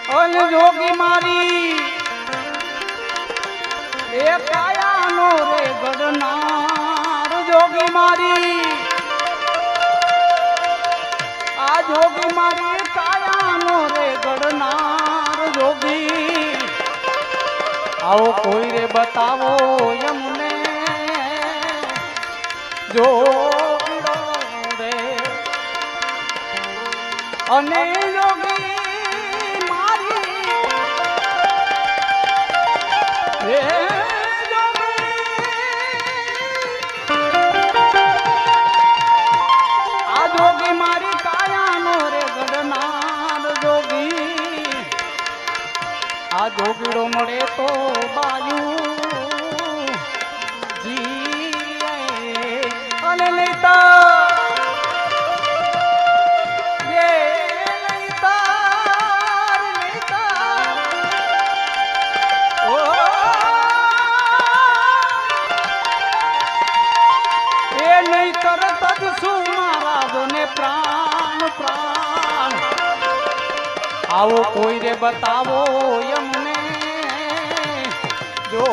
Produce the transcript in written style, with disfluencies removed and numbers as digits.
ઓય જોગી મારી એ કાયાનો રે ગડનાર જોગી મારી આ જોગી મારી કાયાનો રે ગડનાર જોગી આવો કોઈ રે બતાવો યમને જો રે અને જોગી મારી કાયાનો રે ગડનાર જોગી આ જોગીડો મળે તો બાયું જી અને પ્રાણ પ્રાણ આવો કોઈ રે બતાવો યમને જો